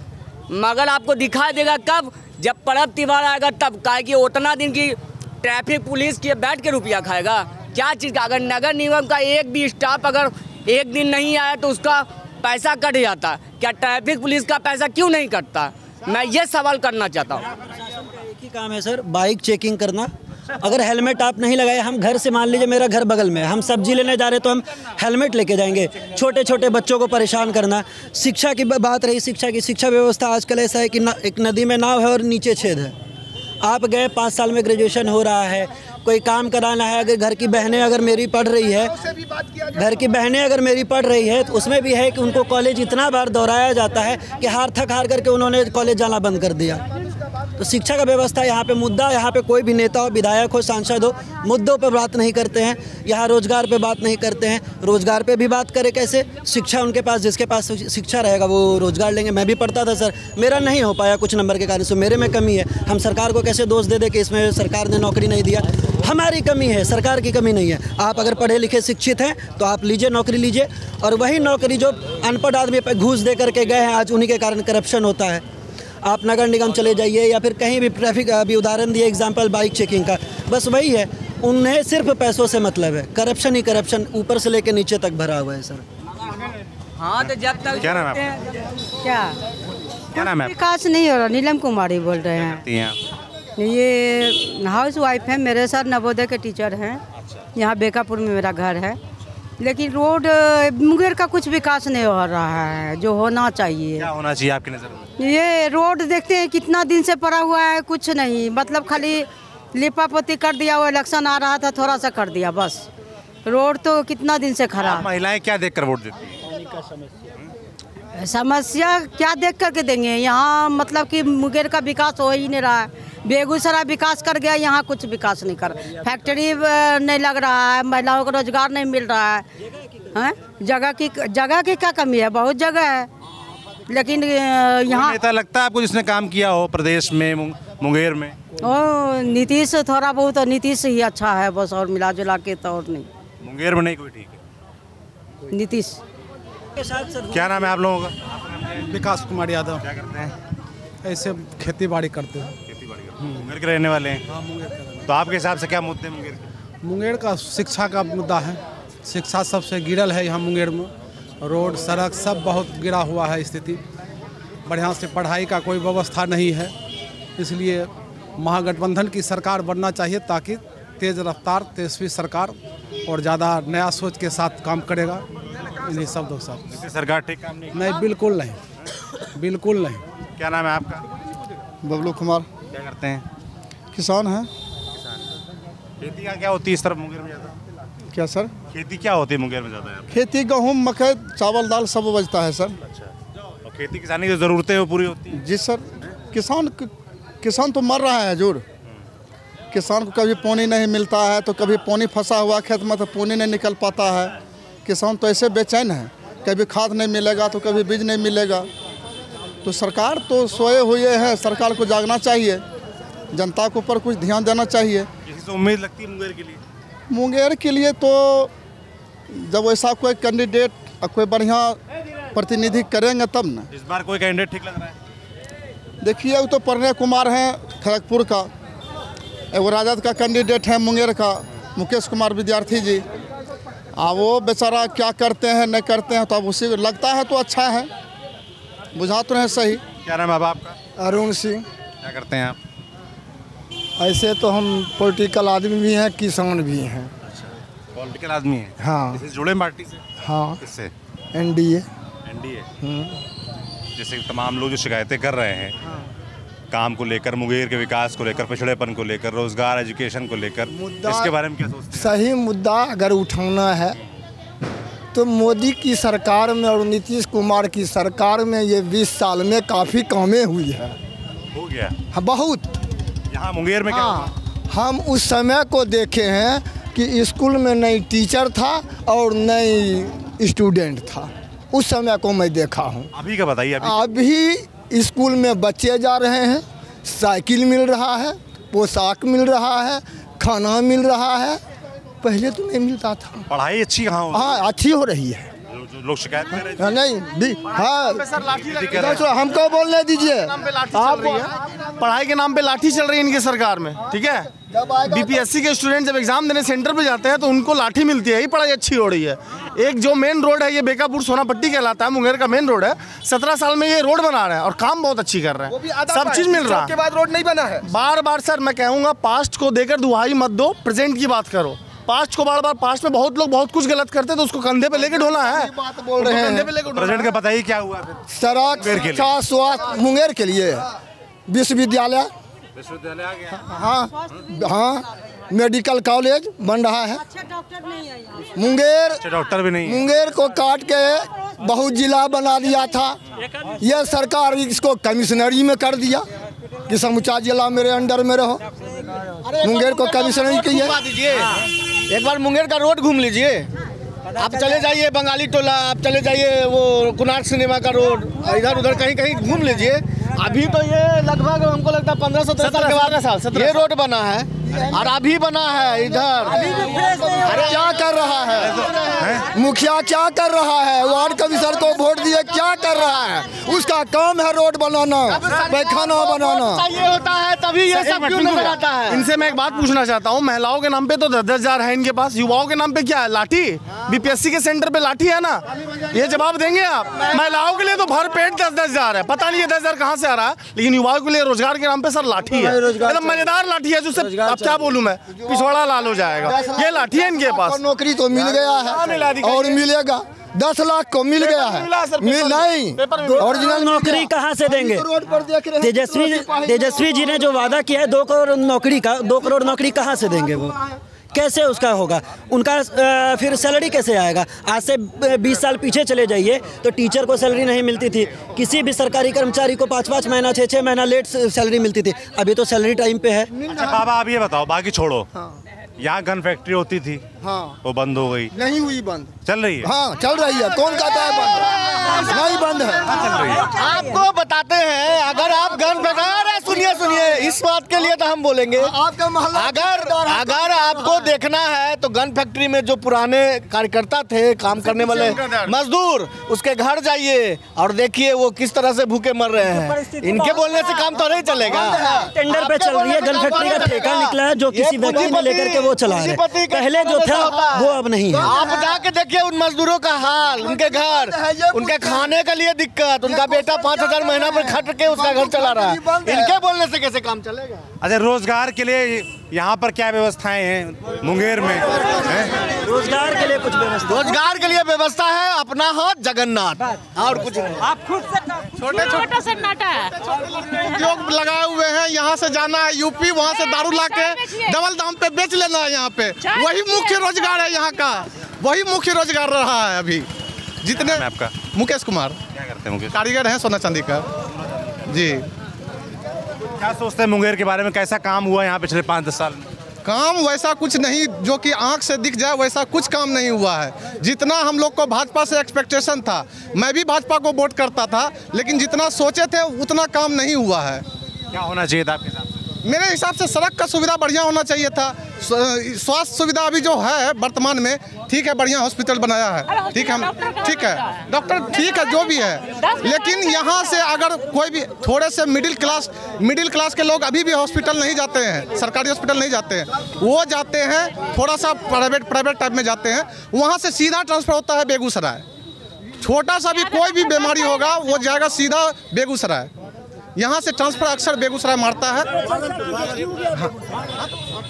मगर आपको दिखाई देगा कब, जब पर्व त्यौहार आएगा तब। काहे कि उतना दिन की ट्रैफिक पुलिस के बैठ के रुपया खाएगा क्या चीज़ का? अगर नगर निगम का एक भी स्टाफ अगर एक दिन नहीं आया तो उसका पैसा कट जाता। क्या ट्रैफिक पुलिस का पैसा क्यों नहीं कटता? मैं ये सवाल करना चाहता हूँ। काम है सर, बाइक चेकिंग करना। अगर हेलमेट आप नहीं लगाए, हम घर से, मान लीजिए मेरा घर बगल में, हम सब्जी लेने जा रहे तो हम हेलमेट लेके जाएंगे। छोटे छोटे बच्चों को परेशान करना। शिक्षा की बात रही, शिक्षा व्यवस्था आजकल ऐसा है कि एक नदी में नाव है और नीचे छेद है। आप गए 5 साल में ग्रेजुएशन हो रहा है, कोई काम कराना है, अगर घर की बहनें अगर मेरी पढ़ रही है, तो उसमें भी है कि उनको कॉलेज इतना बार दोहराया जाता है कि थक हार करके उन्होंने कॉलेज जाना बंद कर दिया। तो शिक्षा का व्यवस्था यहाँ पे मुद्दा, यहाँ पे कोई भी नेता हो, विधायक हो, सांसद हो, मुद्दों पर बात नहीं करते हैं। यहाँ रोजगार पे बात नहीं करते हैं। रोजगार पे भी बात करें कैसे? शिक्षा उनके पास, जिसके पास शिक्षा रहेगा वो रोजगार लेंगे। मैं भी पढ़ता था सर, मेरा नहीं हो पाया कुछ नंबर के कारण से, मेरे में कमी है। हम सरकार को कैसे दोष दे दे कि इसमें सरकार ने नौकरी नहीं दिया? हमारी कमी है, सरकार की कमी नहीं है। आप अगर पढ़े लिखे शिक्षित हैं तो आप लीजिए, नौकरी लीजिए। और वही नौकरी जो अनपढ़ आदमी पे घूस दे करके गए हैं, आज उन्हीं के कारण करप्शन होता है। आप नगर निगम चले जाइए या फिर कहीं भी ट्रैफिक, अभी उदाहरण दिए एग्जाम्पल बाइक चेकिंग का, बस वही है, उन्हें सिर्फ पैसों से मतलब है। करप्शन ही करप्शन ऊपर से लेकर नीचे तक भरा हुआ है सर। हाँ तो जब तक क्या नाम है आपका? विकास नहीं हो रहा। नीलम कुमारी बोल रहे हैं। ये हाउस वाइफ है, मेरे साथ नवोदय के टीचर हैं। यहाँ बेकापुर में मेरा घर है, लेकिन रोड मुंगेर का कुछ विकास नहीं हो रहा है जो होना चाहिए। क्या होना चाहिए आपकी नज़र में? ये रोड देखते हैं कितना दिन से पड़ा हुआ है, कुछ नहीं, मतलब खाली लिपापोती कर दिया। वो इलेक्शन आ रहा था, थोड़ा सा कर दिया बस। रोड तो कितना दिन से खराब। महिलाएं क्या देखकर वोट देती हैं? समस्या क्या देख करके देंगे? यहाँ मतलब कि मुंगेर का विकास हो ही नहीं रहा है। बेगूसराय विकास कर गया, यहाँ कुछ विकास नहीं कर। फैक्ट्री नहीं लग रहा है, महिलाओं को रोजगार नहीं मिल रहा है। जगह की क्या कमी है? बहुत जगह है, लेकिन यहाँ नेता लगता है आपको जिसने काम किया हो प्रदेश में, मुंगेर में? नीतीश थोड़ा बहुत, नीतीश ही अच्छा है बस, और मिला जुला के तो और नहीं। मुंगेर में नहीं कोई ठीक है? नीतीश। क्या नाम है आप लोगों का? विकास कुमार यादव। क्या करते हैं? ऐसे खेती बाड़ी करते हैं। मुंगेर के रहने वाले हैं? हाँ, मुंगेर के। तो आपके हिसाब से क्या मुद्दे मुंगेर के? मुंगेर का शिक्षा का मुद्दा है। शिक्षा सबसे गिरल है यहाँ मुंगेर में। रोड सड़क सब बहुत गिरा हुआ है स्थिति। बढ़िया से पढ़ाई का कोई व्यवस्था नहीं है। इसलिए महागठबंधन की सरकार बनना चाहिए, ताकि तेज़ रफ्तार तेजस्वी सरकार और ज़्यादा नया सोच के साथ काम करेगा। इन्हीं शब्दों के साथ सरकार ठीक काम नहीं, बिल्कुल नहीं, बिल्कुल नहीं। क्या नाम है आपका? बबलू कुमार। क्या करते हैं? किसान हैं। खेती क्या होती है इस तरफ मुंगेर में ज़्यादा? क्या सर? खेती क्या होती है मुंगेर में ज़्यादा? खेती गेहूँ, मकई, चावल, दाल सब बचता है सर। अच्छा, और खेती किसानी की ज़रूरतें वो पूरी होती हैं? जी सर। किसान तो मर रहा है हजूर। किसान को कभी पानी नहीं मिलता है, तो कभी पानी फंसा हुआ खेत में तो पानी नहीं निकल पाता है। किसान तो ऐसे बेचैन है, कभी खाद नहीं मिलेगा तो कभी बीज नहीं मिलेगा। तो सरकार तो सोए हुए है, सरकार को जागना चाहिए, जनता के ऊपर कुछ ध्यान देना चाहिए। किसी से उम्मीद लगती है मुंगेर के लिए? मुंगेर के लिए तो जब ऐसा कोई कैंडिडेट, कोई बढ़िया प्रतिनिधि करेंगे तब ना। इस बार कोई कैंडिडेट ठीक लग रहा है? देखिए, वो तो प्रणय कुमार हैं खड़गपुर का, एगो राजद का कैंडिडेट है मुंगेर का मुकेश कुमार विद्यार्थी जी। वो बेचारा क्या करते हैं नहीं करते हैं, तो अब उसी को लगता है तो अच्छा है, बुझा तो नहीं सही। क्या नाम है आपका? अरुण सिंह। क्या करते हैं आप? ऐसे तो हम पॉलिटिकल आदमी भी हैं, किसान भी हैं। अच्छा, पॉलिटिकल आदमी हैं? हाँ। इससे जुड़े पार्टी से? हाँ। किससे? एनडीए। जैसे तमाम लोग जो शिकायतें कर रहे हैं काम को लेकर, मुंगेर के विकास को लेकर, पिछड़ेपन को लेकर, रोजगार, एजुकेशन को लेकर, इसके बारे में क्या सोचते हैं? सही मुद्दा अगर उठाना है तो मोदी की सरकार में और नीतीश कुमार की सरकार में ये 20 साल में काफ़ी कामें हुई है। हो गया? हाँ, बहुत। यहाँ मुंगेर में क्या हुआ? हम उस समय को देखे हैं कि स्कूल में नई टीचर था और नई स्टूडेंट था। उस समय को मैं देखा हूँ। अभी का बताइए। अभी स्कूल में बच्चे जा रहे हैं, साइकिल मिल रहा है, पोशाक मिल रहा है, खाना मिल रहा है। पहले तो नहीं मिलता था। पढ़ाई अच्छी कहाँ हो? हाँ, अच्छी हो रही है। जो लोग शिकायत कर रहे हैं नहीं, हाँ, हमको बोलने दीजिए। पढ़ाई के नाम पे लाठी चल रही है इनकी सरकार में, ठीक है? बीपीएससी के स्टूडेंट जब एग्जाम देने सेंटर पे जाते हैं तो उनको लाठी मिलती है, यही पढ़ाई अच्छी हो रही है। एक जो मेन रोड है ये बेकापुर सोनापट्टी कहलाता है, मुंगेर का मेन रोड है। 17 साल में ये रोड बना रहे हैं और काम बहुत अच्छी कर रहे हैं, सब चीज मिल रहा है। के बाद रोड नहीं बना है। बार बार सर मैं कहूँगा पास्ट को देकर दुहाई मत दो, प्रेजेंट की बात करो। पास्ट को बार बार, पास्ट में बहुत लोग बहुत कुछ गलत करते तो उसको कंधे पे लेके ढोना है। बात बोल रहे हैं प्रेजेंट का बताइए क्या हुआ फिर? सड़क, शिक्षा, स्वास्थ्य मुंगेर के लिए, विश्वविद्यालय आ गया। हाँ, मेडिकल कॉलेज बन रहा है। मुंगेर डॉक्टर भी नहीं, मुंगेर को काट के बहुत जिला बना दिया था। यह सरकार इसको कमिश्नरी में कर दिया कि समूचा जिला मेरे अंडर में रहो। मुंगेर को कमिश्नरी की है। एक बार मुंगेर का रोड घूम लीजिए, आप चले जाइए बंगाली टोला, आप चले जाइए वो कुनार सिनेमा का रोड, इधर उधर कहीं कहीं घूम लीजिए। अभी तो ये लगभग हमको लगता है 15-17 साल के बाद ये रोड बना है और अभी बना है इधर। अरे क्या कर रहा है मुखिया, क्या कर रहा है? वार्ड कमिश्नर को वोट दिए, क्या कर रहा है? उसका काम है रोड बनाना, पैखाना बनाना। ये होता है तभी ये सब क्यों नजर आता है? इनसे मैं एक बात पूछना चाहता हूँ, महिलाओं के नाम पे तो 10-10 हजार है इनके पास, युवाओं के नाम पे क्या है? लाठी। बीपीएससी के सेंटर पे लाठी है ना, ये जवाब देंगे आप? महिलाओं के लिए तो भर पेट 10-10 हजार है, पता नहीं ये 10 हजार कहाँ से आ रहा है, लेकिन युवाओं के लिए रोजगार के नाम पे सर लाठी है, एकदम मजेदार लाठी है जो सिर्फ, अब क्या बोलूं मैं, पिछवाड़ा लाल हो जाएगा। ये लाठी है इनके पास। नौकरी तो मिल गया है और मिलेगा, 10 लाख को मिल गया है, मिल नहीं। ओरिजिनल नौकरी कहाँ से देंगे? तेजस्वी जी ने जो वादा किया है 2 करोड़ नौकरी का, 2 करोड़ नौकरी कहाँ से देंगे? वो कैसे उसका होगा? उनका फिर सैलरी कैसे आएगा? आज से 20 साल पीछे चले जाइए तो टीचर को सैलरी नहीं मिलती थी, किसी भी सरकारी कर्मचारी को 5-5 महीना 6-6 महीना लेट सैलरी मिलती थी। अभी तो सैलरी टाइम पे है। अच्छा बाबा आप ये बताओ, बाकी छोड़ो, यहाँ गन फैक्ट्री होती थी, हाँ, वो बंद हो गई, नहीं हुई बंद, चल रही है? हाँ चल रही है। कौन कहता है बंद? नहीं बंद है, चल रही है। आपको बताते हैं, अगर आप गन फैक्ट्री, सुनिए इस बात के लिए तो हम बोलेंगे, आपका मोहल्ला अगर आपको देखना है तो गन फैक्ट्री में जो पुराने कार्यकर्ता थे, काम करने वाले मजदूर, उसके घर जाइए और देखिए वो किस तरह से भूखे मर रहे हैं। इनके बोलने से काम तो नहीं चलेगा। टेंडर पे चल रही है, गन फैक्ट्री का ठेका निकला है जो किसी व्यक्ति ने लेकर के वो चला रहे हैं। पहले जो था वो अब नहीं है। आप जाके देखिए उन मजदूरों का हाल, उनके घर, उनके खाने के लिए दिक्कत, उनका बेटा 5,000 महीना पर खट के उसका घर चला रहा है, इनके बोलने से कैसे काम चलेगा? अच्छा रोजगार के लिए यहाँ पर क्या व्यवस्थाएं हैं मुंगेर में? रोजगार के लिए कुछ व्यवस्था, रोजगार के लिए व्यवस्था है, अपना हाथ जगन्नाथ, और कुछ नहीं। आप खुद से छोटा सन्नाटा है, उद्योग लगाए हुए हैं, यहाँ से जाना है यूपी, वहाँ से दारू ला के डबल दाम पे बेच लेना है यहाँ पे, वही मुख्य रोजगार है यहाँ का, वही मुख्य रोजगार रहा है अभी। जितने आपका मुकेश कुमार, क्या करते हैं मुकेश? कारीगर हैं सोना चांदी का जी। क्या सोचते हैं मुंगेर के बारे में, कैसा काम हुआ यहाँ पिछले 5-10 साल में? काम वैसा कुछ नहीं जो कि आंख से दिख जाए, वैसा कुछ काम नहीं हुआ है। जितना हम लोग को भाजपा से एक्सपेक्टेशन था, मैं भी भाजपा को वोट करता था, लेकिन जितना सोचे थे उतना काम नहीं हुआ है। क्या होना चाहिए था आपके हिसाब से? मेरे हिसाब से सड़क का सुविधा बढ़िया होना चाहिए था। स्वास्थ्य सुविधा अभी जो है वर्तमान में ठीक है, बढ़िया हॉस्पिटल बनाया है, ठीक है, ठीक है, डॉक्टर ठीक है, जो भी है, लेकिन यहाँ से अगर कोई भी थोड़े से मिडिल क्लास के लोग अभी भी हॉस्पिटल नहीं जाते हैं, सरकारी हॉस्पिटल नहीं जाते हैं, वो जाते हैं थोड़ा सा प्राइवेट टाइप में जाते हैं, वहाँ से सीधा ट्रांसफर होता है बेगूसराय। छोटा सा भी कोई भी बीमारी होगा वो जाएगा सीधा बेगूसराय, यहाँ से ट्रांसफर अक्सर बेगूसराय मारता है।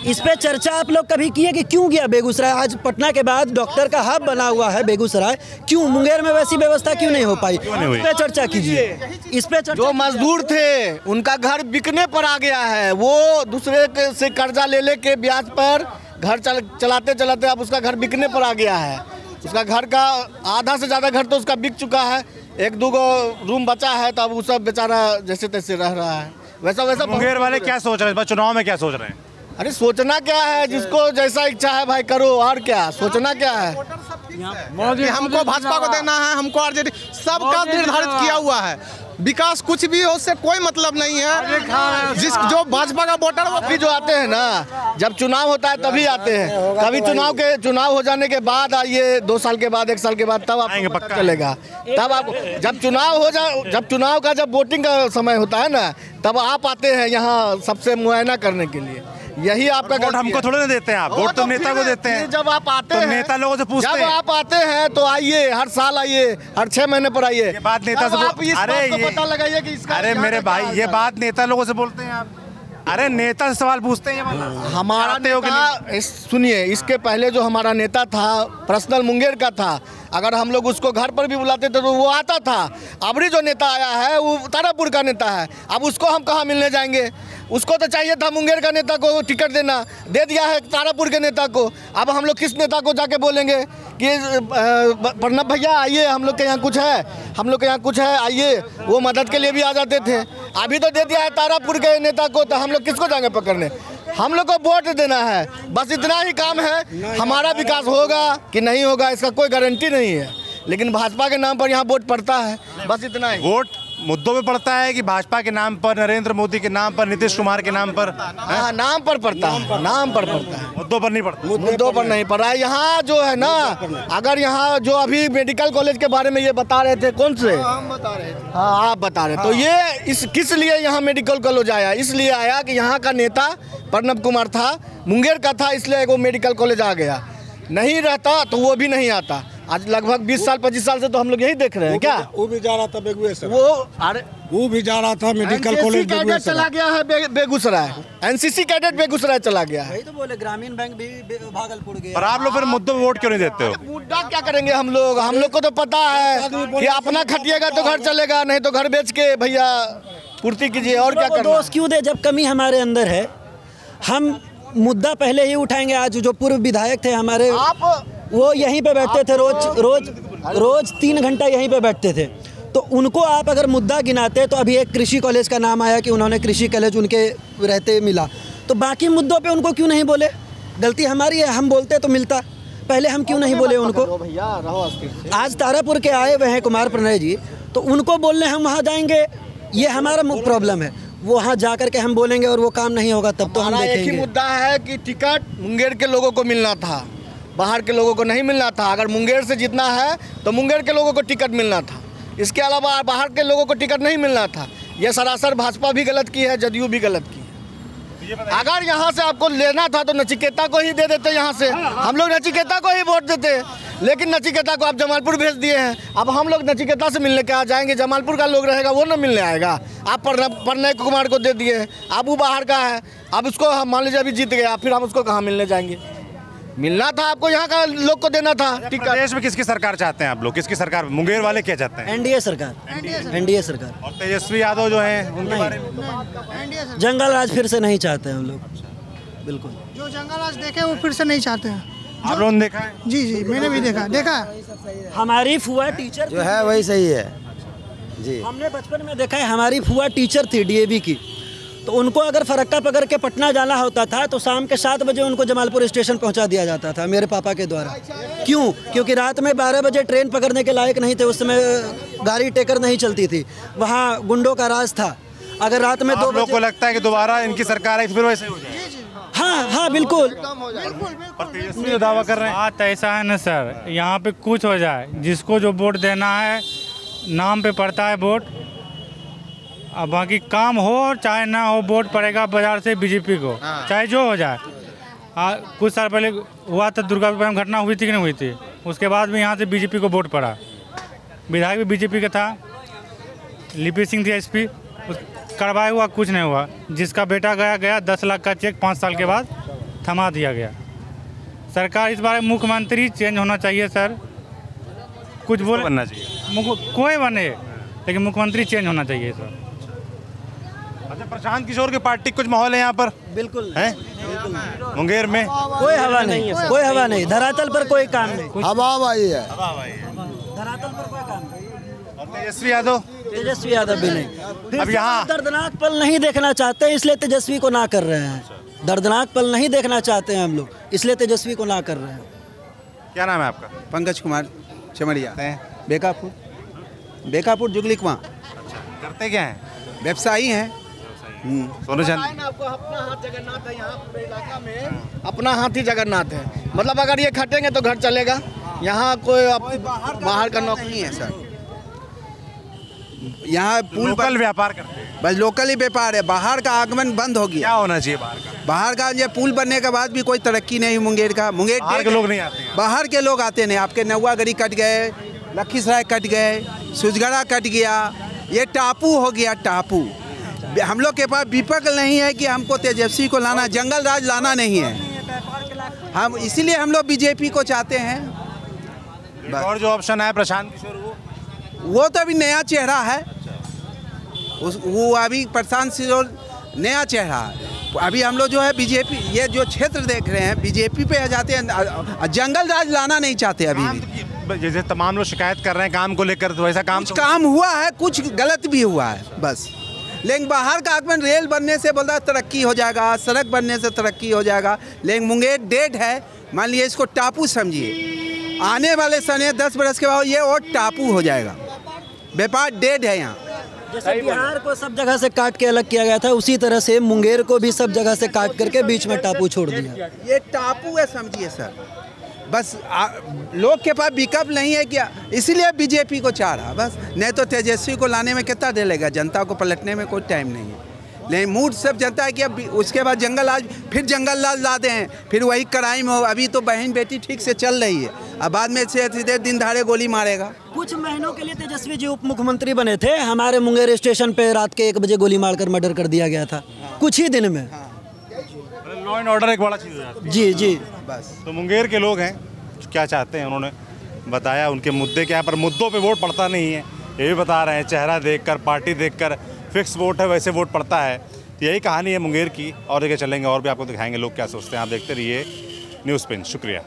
इस पे चर्चा आप लोग कभी किए कि क्यों गया बेगूसराय? आज पटना के बाद डॉक्टर का हब बना हुआ है बेगूसराय, क्यों मुंगेर में वैसी व्यवस्था क्यों नहीं हो पाई? इस पे चर्चा कीजिए। इस पे जो मजदूर थे उनका घर बिकने पर आ गया है, वो दूसरे से कर्जा ले के ब्याज पर घर चलाते चलाते अब उसका घर बिकने पर आ गया है। उसका घर का आधा से ज़्यादा घर तो उसका बिक चुका है, 1-2 रूम बचा है, तो अब वो सब बेचारा जैसे तैसे रह रहा है। वैसा मुंगेर वाले क्या सोच रहे हैं, चुनाव में क्या सोच रहे हैं? अरे सोचना क्या है, जिसको जैसा इच्छा है भाई करो, और क्या सोचना क्या है? हमको भाजपा को देना है, हमको आरजेडी, सबका निर्धारित किया हुआ है। विकास कुछ भी हो उससे कोई मतलब नहीं है। जो भाजपा का वोटर वो भी जो आते हैं ना, जब चुनाव होता है तभी आते हैं, कभी चुनाव हो जाने के बाद आइए, 2 साल के बाद 1 साल के बाद, तब आपको पता चलेगा। तब आप जब चुनाव का जब वोटिंग का समय होता है ना, तब आप आते हैं यहाँ सबसे मुआयना करने के लिए। यही आपका वोट हमको थोड़े ना देते हैं आप, वोट तो नेता को देते हैं। जब आप आते हैं, नेता लोगों से पूछते हैं। जब आप आते हैं तो आइए, हर साल आइए, हर 6 महीने पर आइए। ये बात नेता से पता लगाइए कि इसका अरे मेरे भाई, ये बात नेता लोगों से बोलते हैं आप। अरे नेता से सवाल पूछते हैं। हमारा नेता, सुनिए, इसके पहले जो हमारा नेता था पर्सनल मुंगेर का था, अगर हम लोग उसको घर पर भी बुलाते थे तो वो आता था। अबरी जो नेता आया है वो तारापुर का नेता है, अब उसको हम कहाँ मिलने जाएंगे? उसको तो चाहिए था मुंगेर का नेता को टिकट देना, दे दिया है तारापुर के नेता को। अब हम लोग किस नेता को जाके बोलेंगे कि प्रणब भैया आइए, हम लोग के यहाँ कुछ है, हम लोग के यहाँ कुछ है, आइए? वो मदद के लिए भी आ जाते थे। अभी तो दे दिया है तारापुर के नेता को, तो हम लोग किसको जाएंगे पकड़ने? हम लोग को वोट देना है, बस इतना ही काम है। हमारा विकास होगा कि नहीं होगा इसका कोई गारंटी नहीं है, लेकिन भाजपा के नाम पर यहाँ वोट पड़ता है, बस इतना ही। वोट मुद्दों पे पड़ता है कि भाजपा के नाम पर, नरेंद्र मोदी के नाम पर, नीतीश कुमार के नाम पर? हाँ, नाम पर पड़ता है, नाम पर पड़ता है, मुद्दों पर नहीं पड़ता। मुद्दों पर नहीं पड़ रहा है। यहाँ जो है ना, अगर यहाँ जो अभी मेडिकल कॉलेज के बारे में ये बता रहे थे, कौन से? हम बता रहे थे। हाँ, आप बता रहे। तो ये किस लिए यहाँ मेडिकल कॉलेज आया? इसलिए आया कि यहाँ का नेता प्रणब कुमार था, मुंगेर का था, इसलिए वो मेडिकल कॉलेज आ गया। नहीं रहता तो वो भी नहीं आता। आज लगभग 20 साल 25 साल से तो हम लोग यही देख रहे हैं। क्या वो भी जा रहा था बेगूसराय? वो भी जा रहा था मेडिकल कॉलेज बेगूसराय चला गया है। बेगूसराय एनसीसी कैडेट बेगूसराय चला गया है। वही तो बोले, ग्रामीण बैंक भी भागलपुर गया। पर आप लोग फिर मुद्दों पे वोट क्यों नहीं देते हो? मुद्दा क्या करेंगे हम लोग? हम लोग को तो पता है कि अपना खटिएगा तो घर चलेगा, नहीं तो घर बेच के भैया पूर्ति कीजिए, और क्या करना? दोस्त क्यों दे? जब कमी हमारे अंदर है, हम मुद्दा पहले ही उठाएंगे। आज जो पूर्व विधायक थे हमारे, वो यहीं पे बैठते थे, रोज 3 घंटा यहीं पे बैठते थे। तो उनको आप अगर मुद्दा गिनाते तो अभी एक कृषि कॉलेज का नाम आया कि उन्होंने कृषि कॉलेज उनके रहते मिला, तो बाकी मुद्दों पे उनको क्यों नहीं बोले? गलती हमारी है, हम बोलते तो मिलता, पहले हम क्यों नहीं बोले उनको? आज तारापुर के आए हुए हैं कुमार प्रणय जी, तो उनको बोलने हम वहाँ जाएंगे, ये हमारा प्रॉब्लम है। वहाँ जा कर के हम बोलेंगे और वो काम नहीं होगा, तब तो हम देखेंगे। एक ही मुद्दा है कि टिकट मुंगेर के लोगों को मिलना था, बाहर के लोगों को नहीं मिलना था। अगर मुंगेर से जीतना है तो मुंगेर के लोगों को टिकट मिलना था, इसके अलावा बाहर के लोगों को टिकट नहीं मिलना था। ये सरासर भाजपा भी गलत की है, जदयू भी गलत की है। अगर यहाँ से आपको लेना था तो नचिकेता को ही दे देते, यहाँ से हम लोग नचिकेता को ही वोट देते, लेकिन नचिकेता को आप जमालपुर भेज दिए हैं। अब हम लोग नचिकेता से मिलने क्या जाएंगे? जमालपुर का लोग रहेगा वो ना मिलने आएगा। आप प्रणय कुमार को दे दिए, अब वो बाहर का है, अब उसको मान लीजिए अभी जीत गया, फिर हम उसको कहाँ मिलने जाएंगे? मिलना था आपको, यहाँ का लोग को देना था। प्रदेश में किसकी सरकार चाहते हैं आप लोग? किसकी सरकार? मुंगेर वाले क्या चाहते हैं? एनडीए सरकार। एनडीए सरकार। और तेजस्वी यादव जो हैं उनके बारे में? जंगल राज फिर से नहीं चाहते हैं हम लोग, बिल्कुल। जो जंगल राज देखे वो फिर से नहीं चाहते हैं। आप लोगों ने देखा है? जी, मैंने भी देखा। हमारी फुआ टीचर जो है वही सही है जी। हमने बचपन में देखा है, हमारी फुआ टीचर थी डीएवी की, तो उनको अगर फरक्का पकड़ के पटना जाना होता था तो शाम के 7 बजे उनको जमालपुर स्टेशन पहुंचा दिया जाता था मेरे पापा के द्वारा। क्यों? क्योंकि रात में 12 बजे ट्रेन पकड़ने के लायक नहीं थे, उस समय गाड़ी टेकर नहीं चलती थी, वहाँ गुंडों का राज था। अगर रात में 2 लोग को लगता है कि दोबारा इनकी सरकार आई तो फिर वैसे हो जाए? हाँ, बिल्कुल। तेजस्वी दावा कर रहे हैं। बात ऐसा है ना सर, यहाँ पे कुछ हो जाए, जिसको जो वोट देना है नाम पे पड़ता है वोट, अब बाकी काम हो चाहे ना हो वोट पड़ेगा बाजार से बीजेपी को, चाहे जो हो जाए। कुछ साल पहले हुआ था, दुर्गापुर में घटना हुई थी कि नहीं हुई थी, उसके बाद भी यहाँ से बीजेपी को वोट पड़ा। विधायक भी बीजेपी का था, लिपि सिंह थी एसपी, करवाया हुआ कुछ नहीं हुआ। जिसका बेटा गया 10 लाख का चेक 5 साल के बाद थमा दिया गया। सरकार इस बार मुख्यमंत्री चेंज होना चाहिए सर, कुछ बोल बनना चाहिए, कोई बने, लेकिन मुख्यमंत्री चेंज होना चाहिए सर। अच्छा, प्रशांत किशोर की पार्टी कुछ माहौल है यहाँ पर? बिल्कुल है मुंगेर में कोई हवा नहीं, कोई हवा नहीं, धरातल पर कोई काम नहीं। हवा भाई है, धरातल पर कोई काम नहीं। तेजस्वी यादव? तेजस्वी यादव भी नहीं। अब यहाँ दर्दनाक पल नहीं देखना चाहते, इसलिए तेजस्वी को ना कर रहे हैं। दर्दनाक पल नहीं देखना चाहते हैं हम लोग, इसलिए तेजस्वी को ना कर रहे हैं। क्या नाम है आपका? पंकज कुमार चमड़िया, बेकापुर जुगली कुआं। करते क्या हैं? व्यवसायी हैं। सोनू चांदी। आपको अपना हाथ जगन्नाथ है, यहाँ पूरे इलाका में अपना हाथ ही जगन्नाथ है। मतलब अगर ये खटेंगे तो घर चलेगा, यहाँ कोई बाहर का नौकरी नहीं है सर। यहाँ लोकल व्यापार करते हैं, बस लोकल ही व्यापार है, बाहर का आगमन बंद हो गया। क्या होना चाहिए बाहर का? बाहर का ये पुल बनने के बाद भी कोई तरक्की नहीं मुंगेर का। मुंगेर बाहर के लोग नहीं आते हैं। बाहर के लोग आते नहीं। आपके नौवागढ़ी कट गए, लखीसराय कट गए, सुजगड़ा कट गया, ये टापू हो गया टापू। हम लोग के पास विकल्प नहीं है कि हमको तेजस्वी को लाना, जंगल राज लाना नहीं है। हम इसीलिए हम लोग बीजेपी को चाहते हैं। और जो ऑप्शन है प्रशांत किशोर, वो तो अभी नया चेहरा है। वो अभी प्रशांत किशोर नया चेहरा है। अभी हम लोग जो है बीजेपी, ये जो क्षेत्र देख रहे हैं बीजेपी पे जाते हैं, जंगल राज लाना नहीं चाहते अभी भी। जैसे तमाम लोग शिकायत कर रहे हैं काम को लेकर, तो ऐसा काम कुछ काम हुआ है, कुछ गलत भी हुआ है बस। लेकिन बाहर का आगमन रेल बनने से बोलता तरक्की हो जाएगा, सड़क बनने से तरक्की हो जाएगा। लेकिन मुंगेर डेड है, मान लीजिए इसको टापू समझिए। आने वाले समय 10 बरस के बाद ये और टापू हो जाएगा। व्यापार डेड है यहाँ। जैसे बिहार को सब जगह से काट के अलग किया गया था, उसी तरह से मुंगेर को भी सब जगह से काट करके बीच में टापू छोड़ दिया। ये टापू है समझिए सर। बस लोग के पास विकल्प नहीं है क्या, इसीलिए बीजेपी को चाह रहा बस। नहीं तो तेजस्वी को लाने में कितना देर लगेगा, जनता को पलटने में कोई टाइम नहीं है। लेकिन मूड सब जनता है कि अब उसके बाद जंगल राज, फिर जंगल राज ला दें, फिर वही क्राइम हो। अभी तो बहन बेटी ठीक से चल रही है, अब बाद में से सीधे दिन दहाड़े गोली मारेगा। कुछ महीनों के लिए तेजस्वी जी उप मुख्यमंत्री बने थे, हमारे मुंगेर स्टेशन पे रात के 1 बजे गोली मारकर मर्डर कर दिया गया था कुछ ही दिन में। लॉ एंड ऑर्डर एक बड़ा चीज़ हो जाती है। जी जी बस। तो मुंगेर के लोग हैं, क्या चाहते हैं उन्होंने बताया, उनके मुद्दे क्या है, पर मुद्दों पे वोट पड़ता नहीं है। ये भी बता रहे हैं, चेहरा देखकर, पार्टी देखकर फिक्स वोट है, वैसे वोट पड़ता है। तो यही कहानी है मुंगेर की, और जगह चलेंगे और भी आपको दिखाएंगे लोग क्या सोचते हैं। आप देखते रहिए न्यूज़ पिन। शुक्रिया।